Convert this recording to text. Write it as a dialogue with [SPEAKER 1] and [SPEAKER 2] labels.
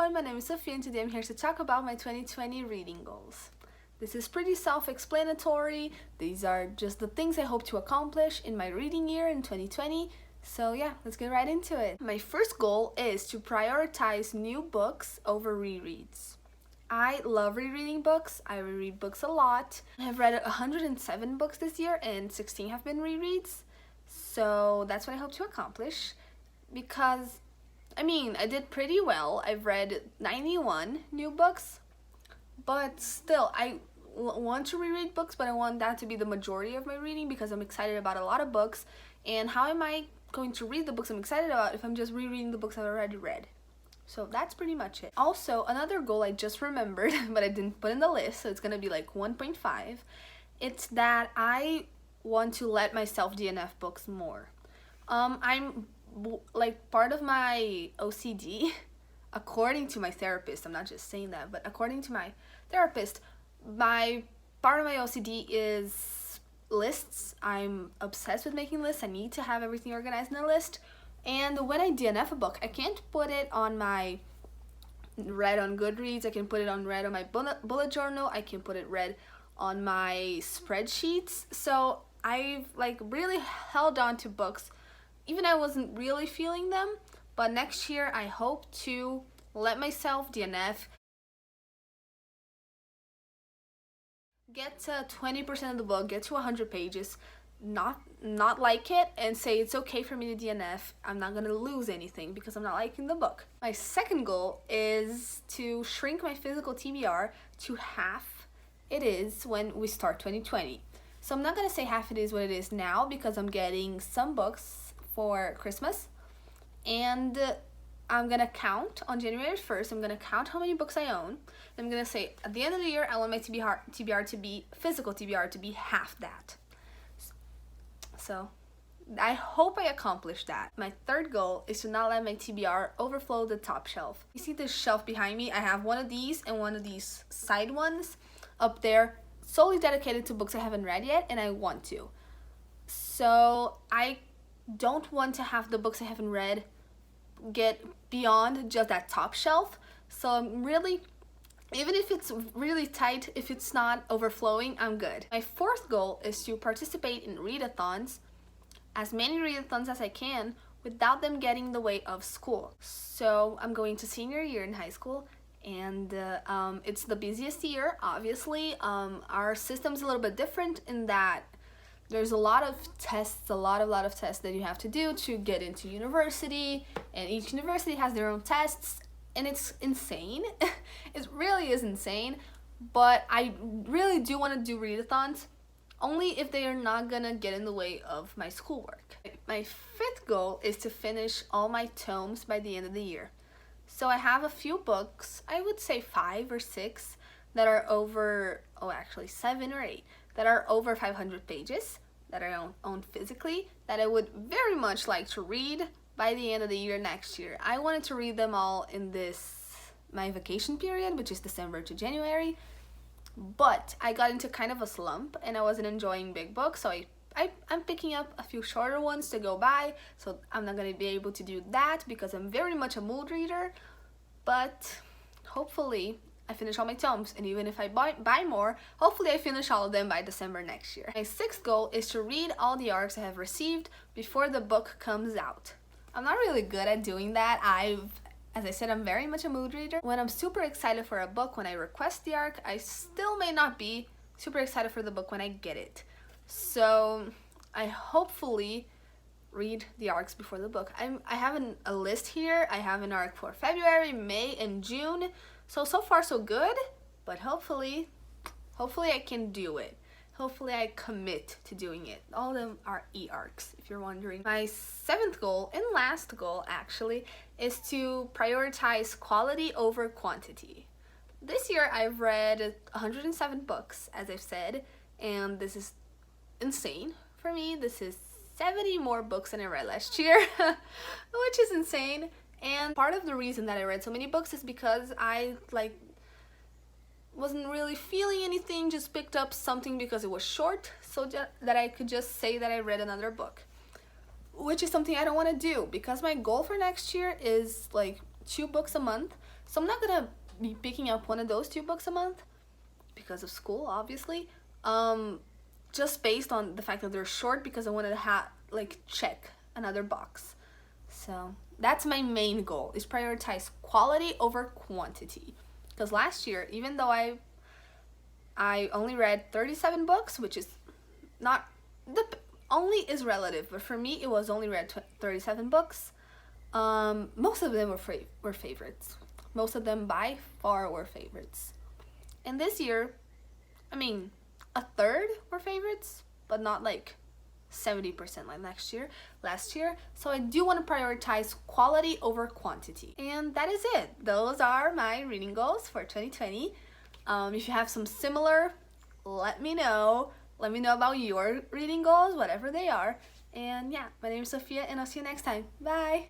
[SPEAKER 1] everyone, my name is Sophia and today I'm here to talk about my 2020 reading goals. This is pretty self-explanatory. These are just the things I hope to accomplish in my reading year in 2020. So yeah, let's get right into it. My first goal is to prioritize new books over rereads. I love rereading books. I reread books a lot. I've read 107 books this year and 16 have been rereads. So that's what I hope to accomplish because I did pretty well. I've read 91 new books, but still, I want to reread books, but I want that to be the majority of my reading because I'm excited about a lot of books. And how am I going to read the books I'm excited about if I'm just rereading the books I've already read? So that's pretty much it. Also, another goal I just remembered, but I didn't put in the list, so it's gonna be like 1.5. It's that I want to let myself DNF books more. I'm like part of my OCD, according to my therapist, I'm not just saying that, but according to my therapist, part of my OCD is lists. I'm obsessed with making lists. I need to have everything organized in a list. And when I DNF a book, I can't put it on my read on Goodreads. I can put it on read on my bullet journal. I can put it read on my spreadsheets. So I've really held on to books even I wasn't really feeling them, but next year I hope to let myself DNF, get to 20% of the book, get to 100 pages, not like it, and say it's okay for me to DNF. I'm not gonna lose anything because I'm not liking the book. My second goal is to shrink my physical TBR to half it is when we start 2020. So I'm not gonna say half it is what it is now because I'm getting some books for Christmas, and I'm gonna count on January 1st. I'm gonna count how many books I own. I'm gonna say at the end of the year I want my TBR to be physical TBR to be half that. So I hope I accomplish that. My third goal is to not let my TBR overflow the top shelf. You see this shelf behind me? I have one of these and one of these side ones up there solely dedicated to books I haven't read yet and I want to. So I don't want to have the books I haven't read get beyond just that top shelf. So I'm really, even if it's really tight, if it's not overflowing, I'm good. My fourth goal is to participate in readathons, as many readathons as I can, without them getting in the way of school. So I'm going to senior year in high school, and it's the busiest year, obviously. Our system's a little bit different in that there's a lot of tests, a lot of tests that you have to do to get into university, and each university has their own tests, and it's insane. It really is insane, but I really do want to do readathons, only if they are not gonna get in the way of my schoolwork. My fifth goal is to finish all my tomes by the end of the year. So I have a few books, I would say 5 or 6, that are over, actually 7 or 8, that are over 500 pages, that I own physically, that I would very much like to read by the end of the year next year. I wanted to read them all in my vacation period, which is December to January, but I got into kind of a slump and I wasn't enjoying big books, so I'm picking up a few shorter ones to go by, so I'm not gonna be able to do that because I'm very much a mood reader, but hopefully I finish all my tomes, and even if I buy more, hopefully I finish all of them by December next year. My sixth goal is to read all the ARCs I have received before the book comes out. I'm not really good at doing that. As I said, I'm very much a mood reader. When I'm super excited for a book, when I request the ARC, I still may not be super excited for the book when I get it. So I hopefully read the ARCs before the book. I have a list here. I have an ARC for February, May, and June. So far so good, but hopefully I can do it. Hopefully I commit to doing it. All of them are e-ARCs, if you're wondering. My seventh goal, and last goal actually, is to prioritize quality over quantity. This year I've read 107 books, as I've said, and this is insane for me. This is 70 more books than I read last year, which is insane. And part of the reason that I read so many books is because I wasn't really feeling anything, just picked up something because it was short, so that I could just say that I read another book, which is something I don't want to do because my goal for next year is 2 books a month. So I'm not gonna be picking up one of those 2 books a month because of school, obviously. Just based on the fact that they're short, because I wanted to check another box. So that's my main goal, is prioritize quality over quantity. Because last year, even though I only read 37 books, which is not only is relative, but for me it was only read 37 books. Most of them were favorites. Most of them by far were favorites. And this year, I mean, a third were favorites, but not like 70% like last year. So I do want to prioritize quality over quantity. And that is it. Those are my reading goals for 2020. If you have some similar, let me know. Let me know about your reading goals, whatever they are. And yeah, my name is Sophia, and I'll see you next time. Bye!